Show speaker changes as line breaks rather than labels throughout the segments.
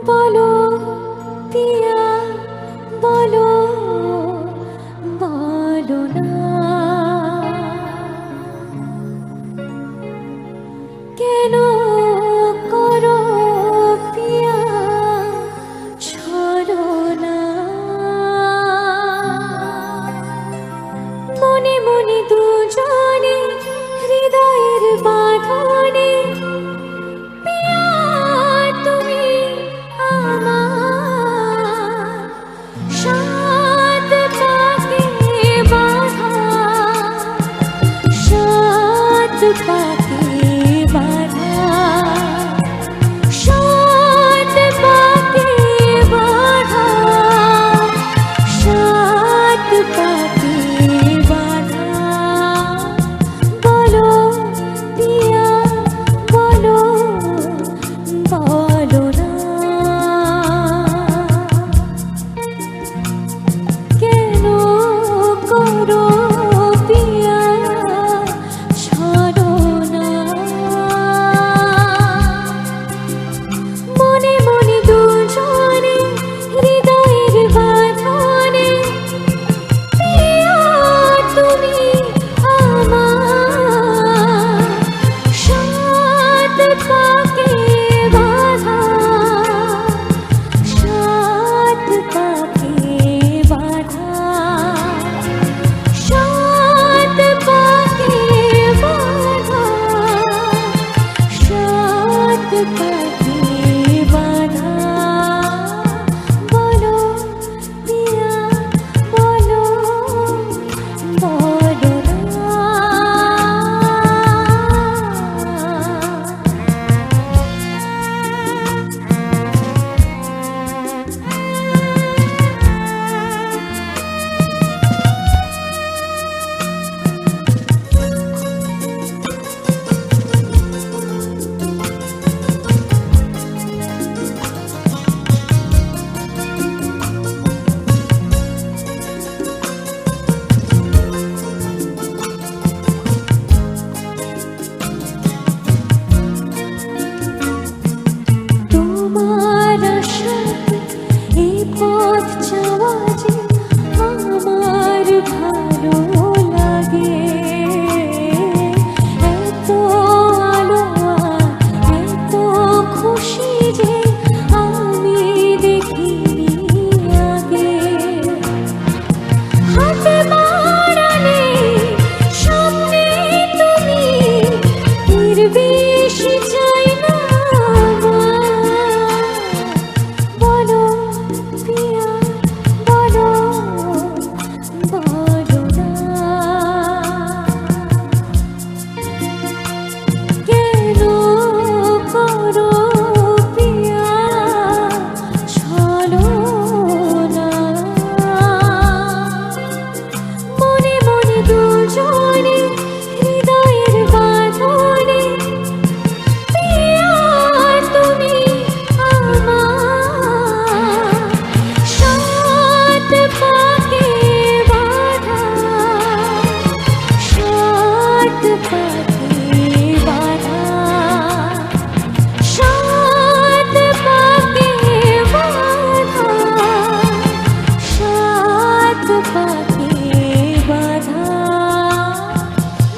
বলো পিয়া বলো বলো না কেন করো পিয়া ছলনা মনে মনে দুজনে হৃদয়ের বাঁধনে পিয়া তুমি আমার সাত পাকে বাঁধা সাত পাকে বাঁধা সাত পাকে বাঁধা সাত পাকে বাঁধা বলো পিয়া বলো বলো না কেন করো পিয়া ছলনা মনে মনে দুজনে হৃদয়ের বাঁধনে পিয়া তুমি আমার সাত পাকে বাঁধা সাত পাকে বাঁধা সাত পাকে বাঁধা সাত পাকে বাঁধা বলো পিয়া বলো বলো না তোমার আশাতে এই পথ যাওয়া যে আমার ভালো লাগে এত আলো আর এত খুশি যে আমি দেখিনি আগে হাতে বাড়ালে সামনে তুমি এর বেশি চাই না আমার। বলো পিয়া বলো বলো না কেন করো পিয়া ছলনা মনে মনে দুজনে হৃদয়ের বাঁধনে পিয়া তুমি আমার সাত পাকে বাঁধা সাত পাকে বাঁধা সাত পাকে বাঁধা সাত পাকে বাঁধা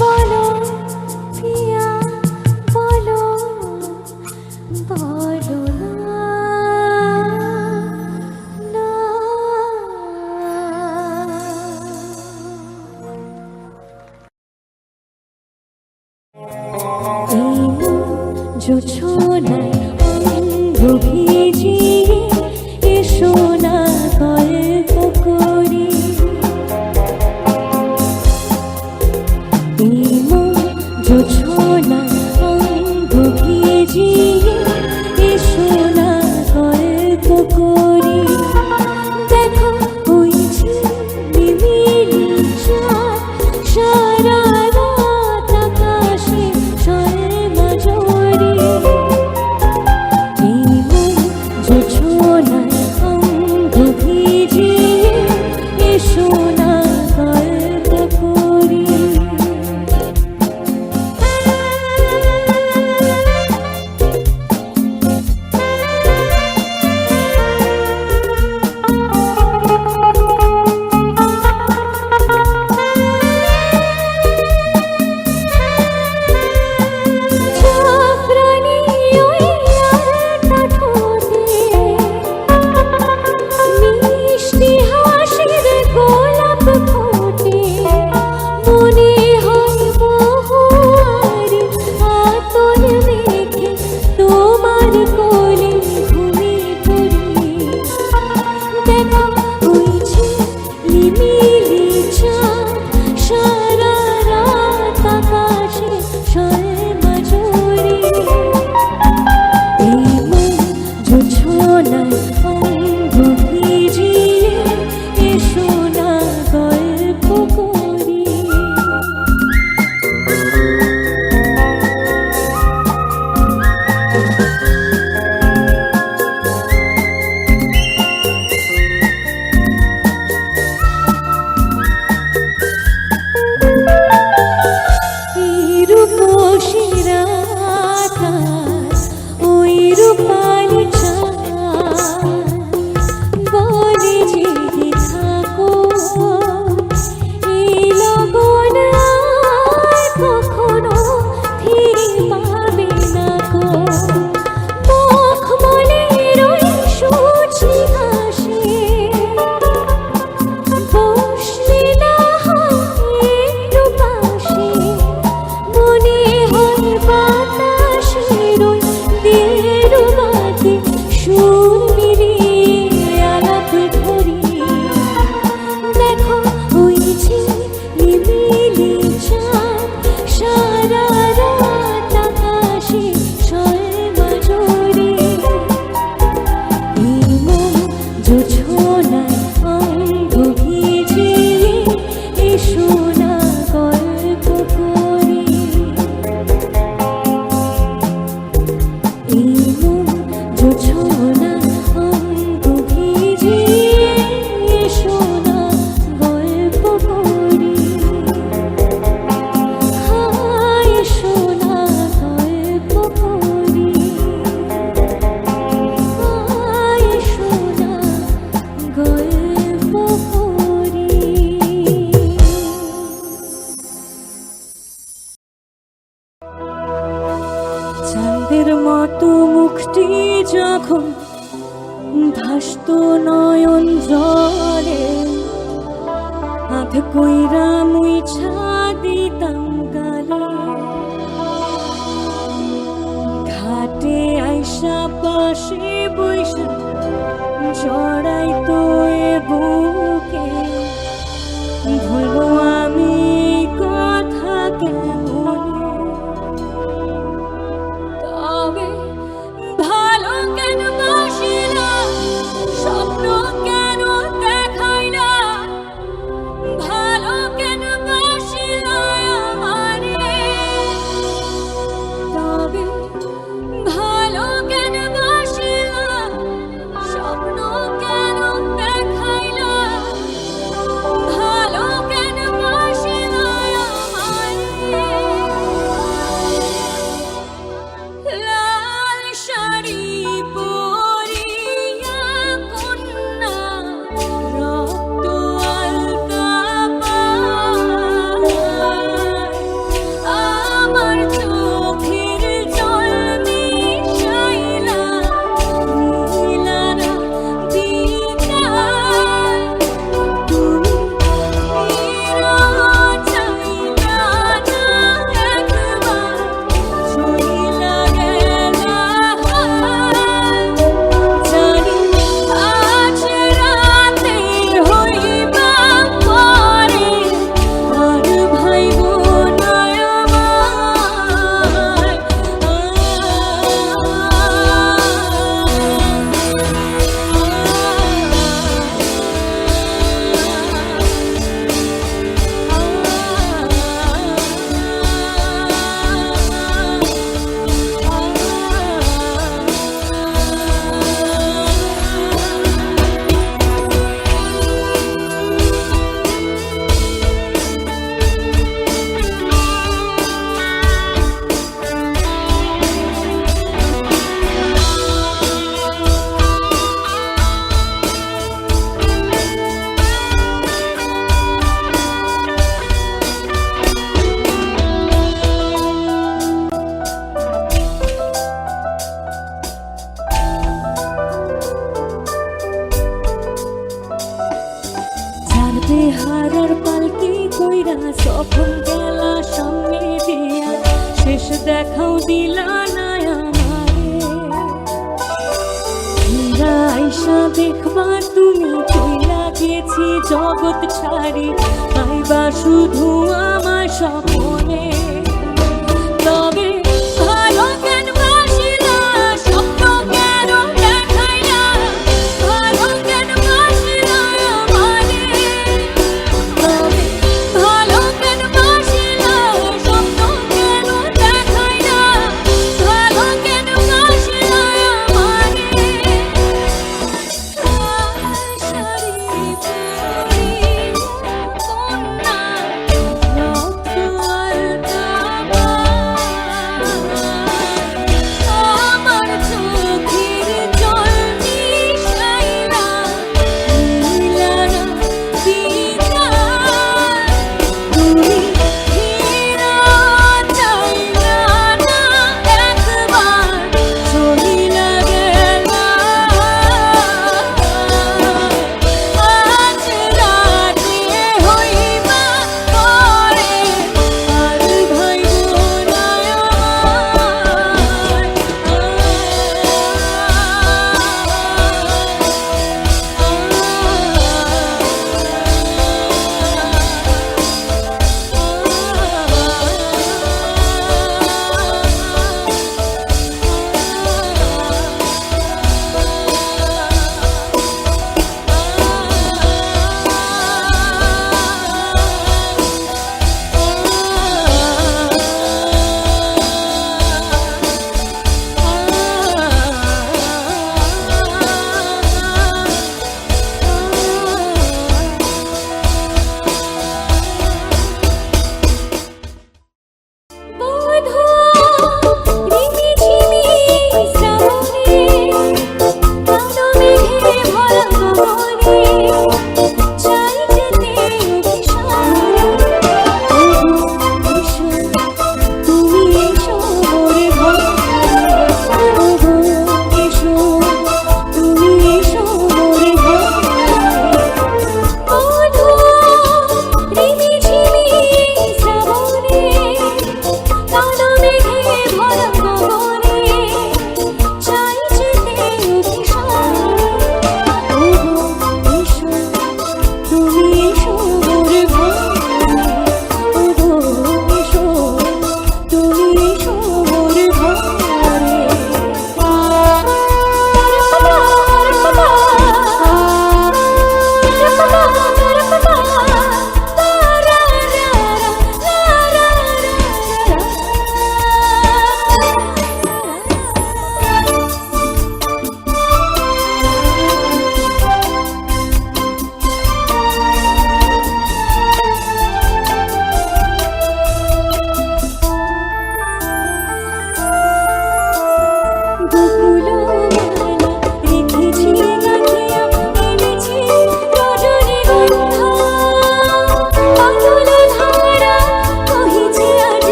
বলো পিয়া বলো বলো না এই জোছনায় অঙ্গ ভিজিয়ে এসো না গল্প করি এই জোছনায় অঙ্গ ভিজিয়ে এসো না গল্প করি দেখো ওই ঝিলিমিলি চাঁদ সারা রাত আকাশে শর্মা জড়ি এই জোছনায় যখন ভাসত নয়ন জলে, আধ কইরা মুইছা দিতাম গালে। ঘাটে আইসা পাশে বইসা জড়াইতো এ বুকে, ভুলবো আমি এই কথা কেমনে? তবে ভালো কেন বাসিলা, স্বপ্ন কেন দেখাইলা, ভালো কেন বাসিলা আমারে? তবে ভালো কেন বাসিলা, স্বপ্ন কেন দেখাইলা, ভালো কেন বাসিলা আমারে? লাল শাড়ি পরিয়া কন্যা রক্ত আলতা পায়, আমার চোখের জল মিশাইলা নীলা রাধিকায়। তুমি ফিরা চাইলা না একবার, চইলা গেলা জানি আজ রাতে হইবা পরে, আর ভাইব না জানতে হারার পালকি কইরা সফল গেলা সামনে দিয়া, শেষ দেখাও দিলা না আমারে। ফিরা আইসা দেখবা তুমি চইলা গেছি জগৎ ছাড়ি, পাইবা শুধু আমার স্বপ্নে। তবে ভালো কেন বাসিলা, স্বপ্ন কেন দেখাইলা, ভালো কেন বাসিলা আমারে? তবে ভালো কেন বাসিলা, স্বপ্ন কেন দেখাইলা, ভালো কেন বাসিলা আমারে? লাল শাড়ি পরিয়া কন্যা রক্ত আলতা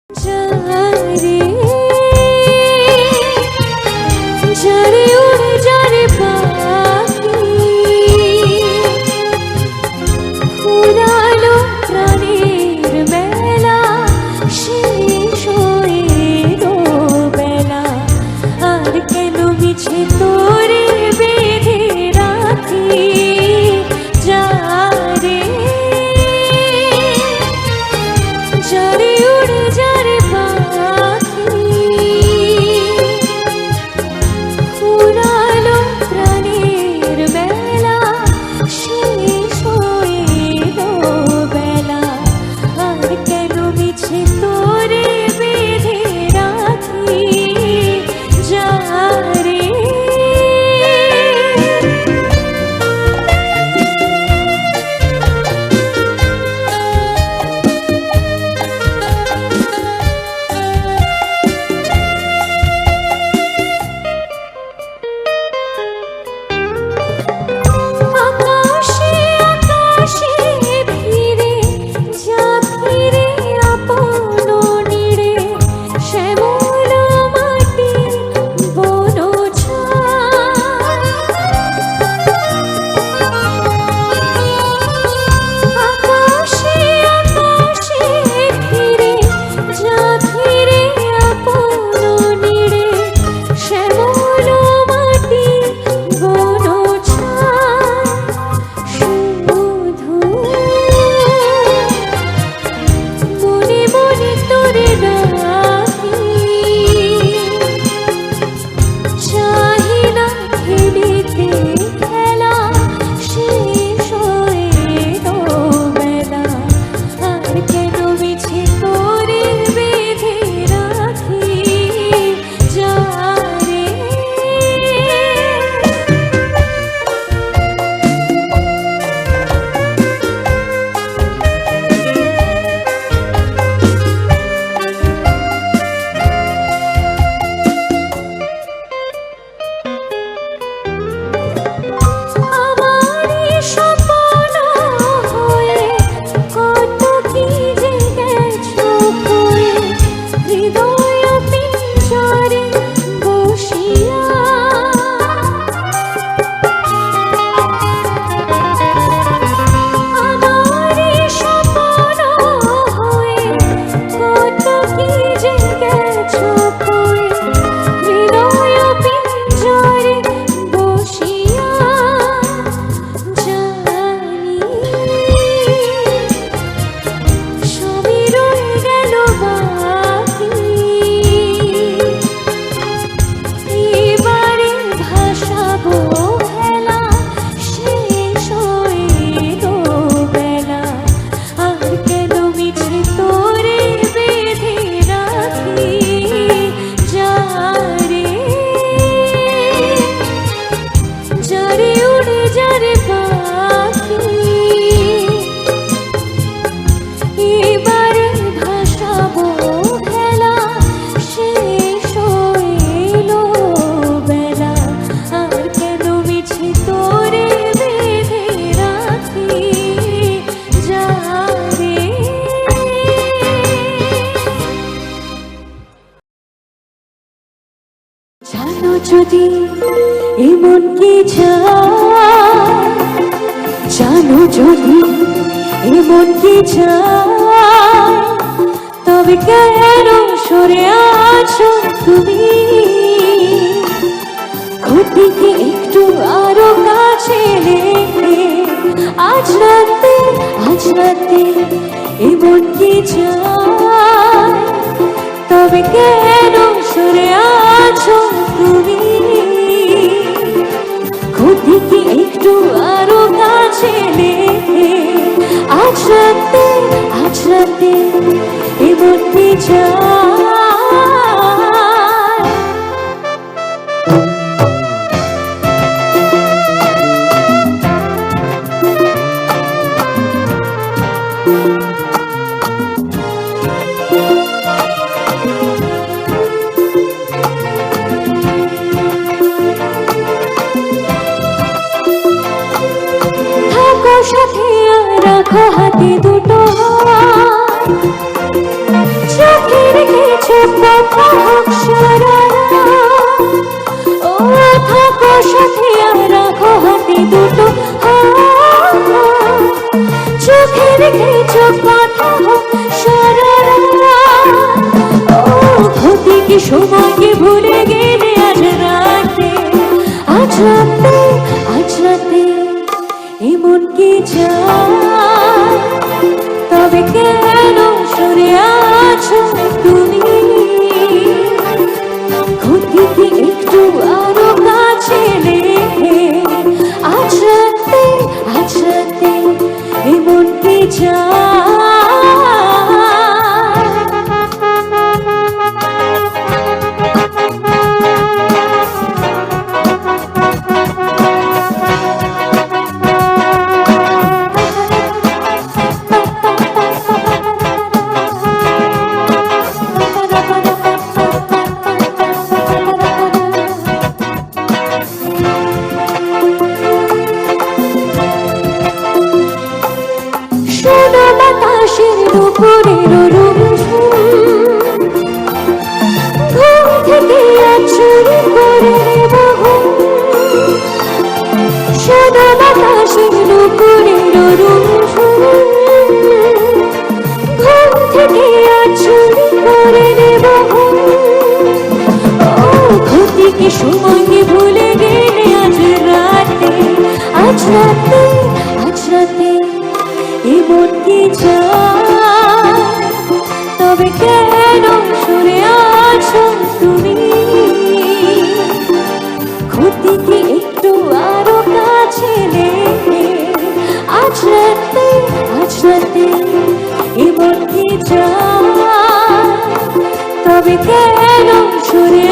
যারে যারে উড়ে যারে পাখি ফুরালো প্রাণের মেলা শেষ হয়ে এলো বেলা আর কেন মিছে তোরে বেঁধে রাখি যারে যারে উড়ে যারে পাখি ফুরালো প্রাণের মেলা শেষ হয়ে এলো বেলা আর কেন মিছে তোরে বেঁধে রাখি যারে আকাশে আকাশে ফিরে যা ফিরে আপন নিড়ে শ্যামল মাটি বন আকাশে আকাশে ফিরে যা ফিরে আপন নিড়ে শ্যামল মাটি বন শুধু মনে মনে তোরে ডাকি চাহি না খেলিতে খেলা শেষ হয়ে এলো বেলা আর কেন মিছে তোরে বেঁধে রাখি যারে আমারই স্বপ্ন হয়ে কত কি যে গেছো হয়ে হৃদয় পিঞ্জরে বসিয়া আমারই স্বপ্ন হয়ে কত কি যে গেছো হয়ে হৃদয় পিঞ্জরে বসিয়া জানি সবই রয়ে গেল বাকি এবারে ভাসাবো হেলা শেষ হয়ে এলো বেলা আর কেন মিছে তোরে বেঁধে রাখি যারে যারে উড়ে যারে পাখি এবারে ভাসাবো খেলা শেষ হয়ে এলো বেলা আর কেন মিছে তোরে বেঁধে রাখি যারে জানো যদি এমন কি চায় জানো যদি এমন কি চায় তবে কেন সরে আছো তুমি ঘটিকে একটু আরো কাছে রেখে আজ রাতে এমন কি চায় তবে কেন সরে আছো তুমি ঘটিকে একটু আরো কাছে রেখে আজ রাতে এমন কি চায় সাথে রাখো হাতে দুটো চোখে রেখেছো কথা হোক সারা ও থাকো সাথে আর রাখো হাতে দুটো চোখে রেখেছো কথা হোক সারা ও ক্ষতি কি সময়কে ভুলে গেলে আজ রাতে আজ রাতে আজ রাতে এমন কি চায় তবে কেন সরে আছো তুমি ক্ষতি কি একটু আরো কাছে লেগে আজ রাতে এমন কি চায় দুপুরের ঘুম থেকে চুরি করে নেব সাদা বাতাসের দুপুরের ঘুম থেকে চুরি করে নেব ক্ষতি কি সময়কে ভুলে গেলে আজ রাতে আজ রাতে আজ রাতে এমন কি চায় তবে কেন সরে আছো তুমি ক্ষতি কি একটু আরো কাছে লেগে আজ রাতে এমন কি চায় তবে কেন সরে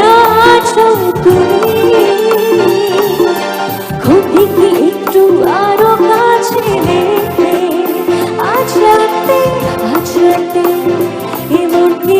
আছো তুমি ক্ষতি কি একটু আরো কাছে লেগে আজ রাতে এমন কি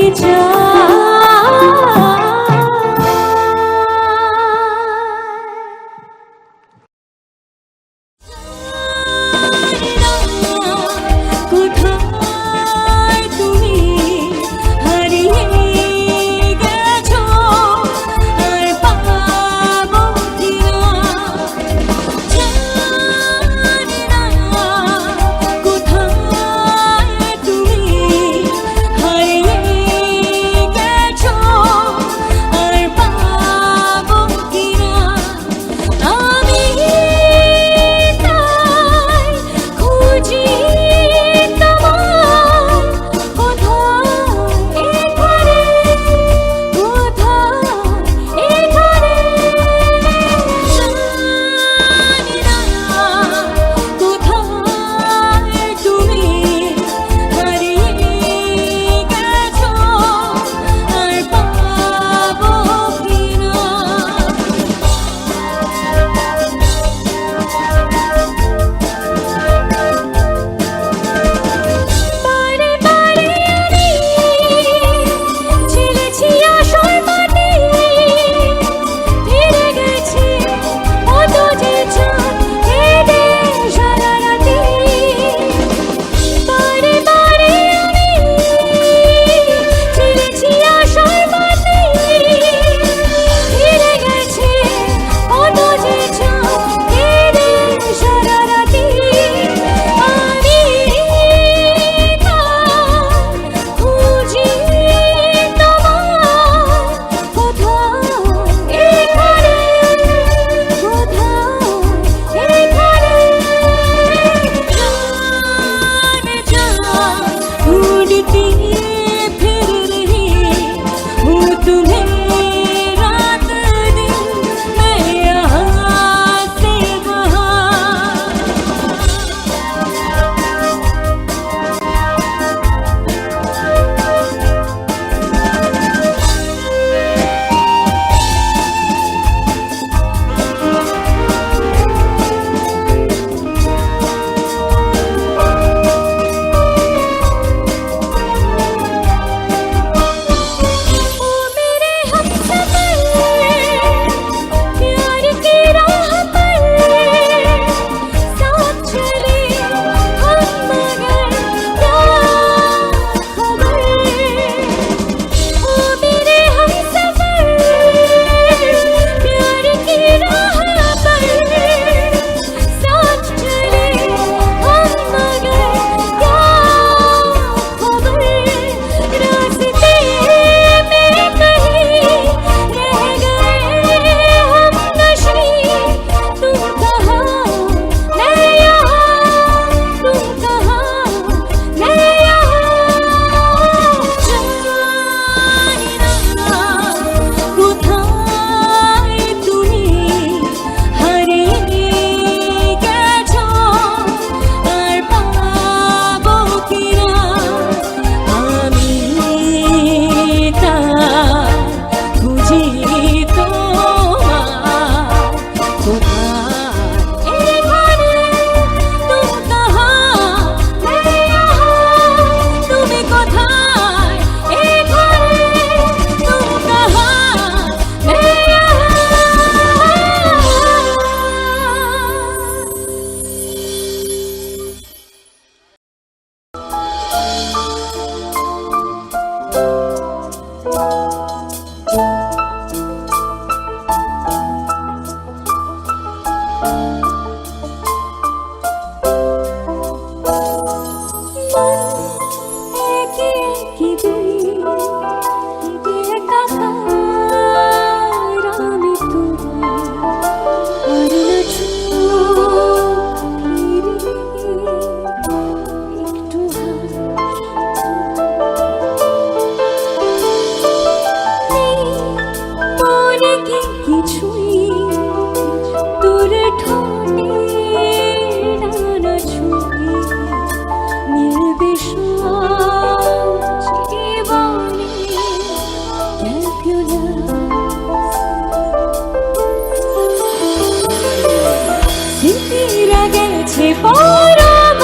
আছে পরমাস,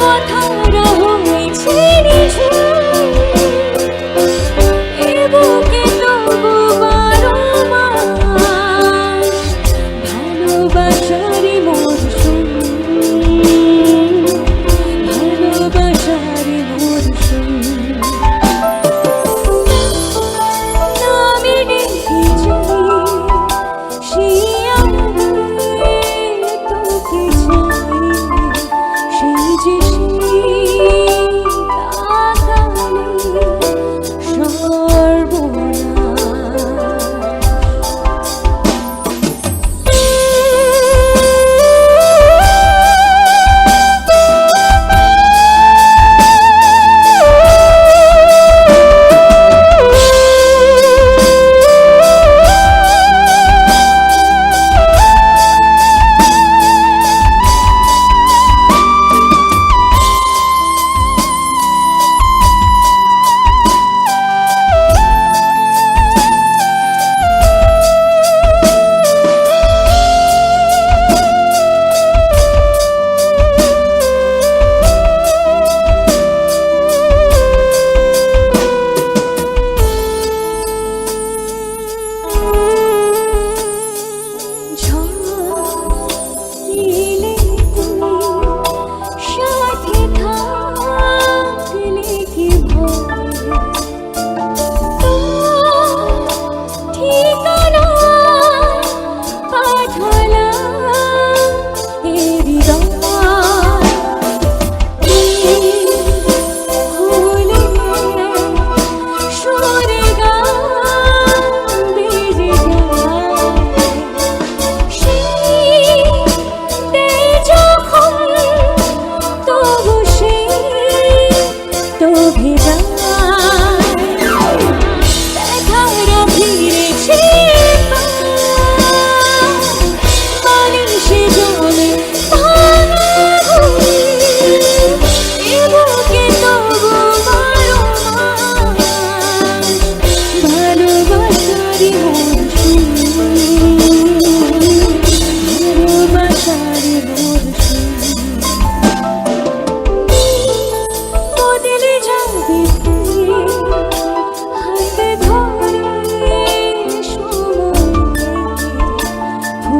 কথারা হয়েছে নিঝুম, এ বুকে তবু 12 মাস ভালোবাসারই মরশুম, ভালোবাসারই মরশুম। আমি দেখি সেই আগে তোকে চাই, সেই যে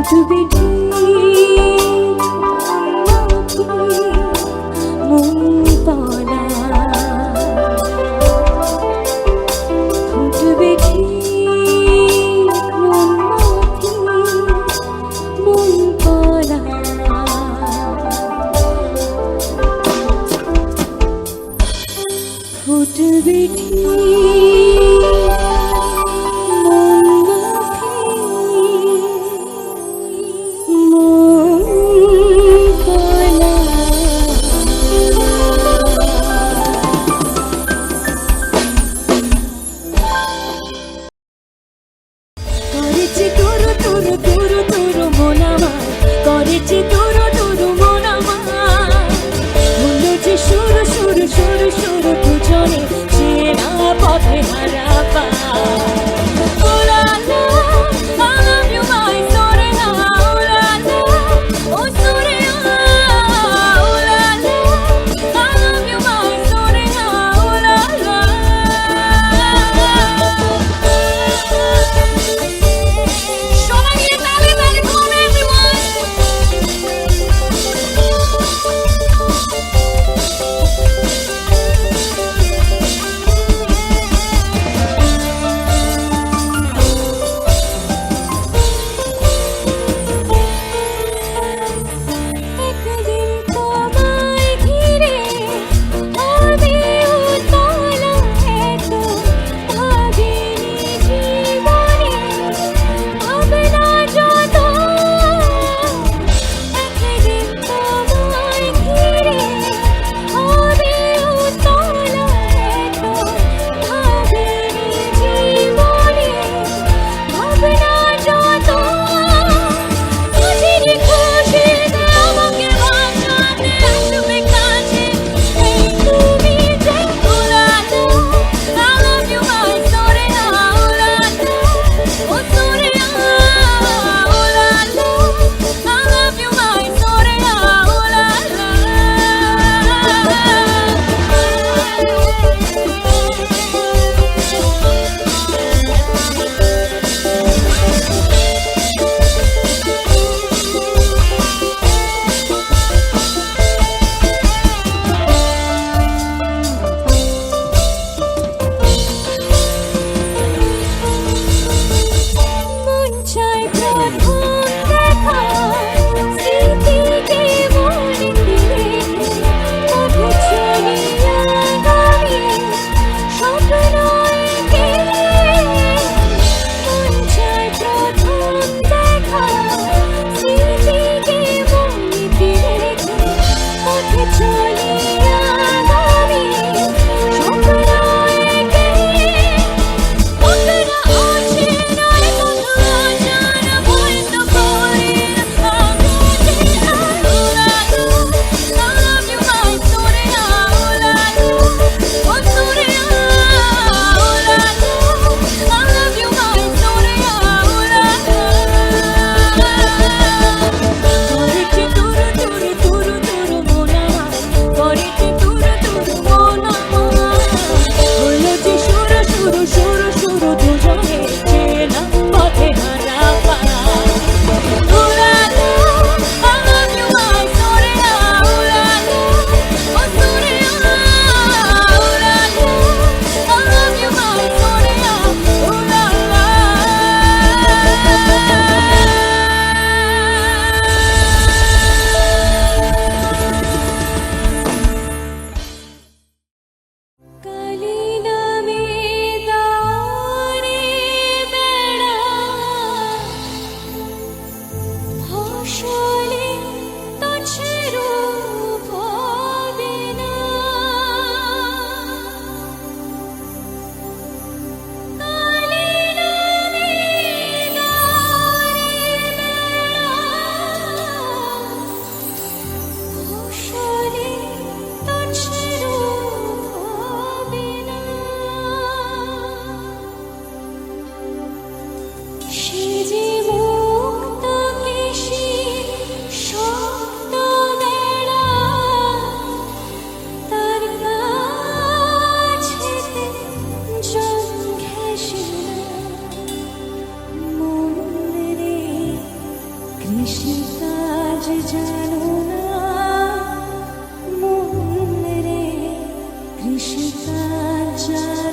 ফুটবে ঠিক মন পানা, ফুটবে ঠিক মন পানা, ফুটবে শুরু শুরু শুরু শুরু দুজনে চেনা পথে চাই।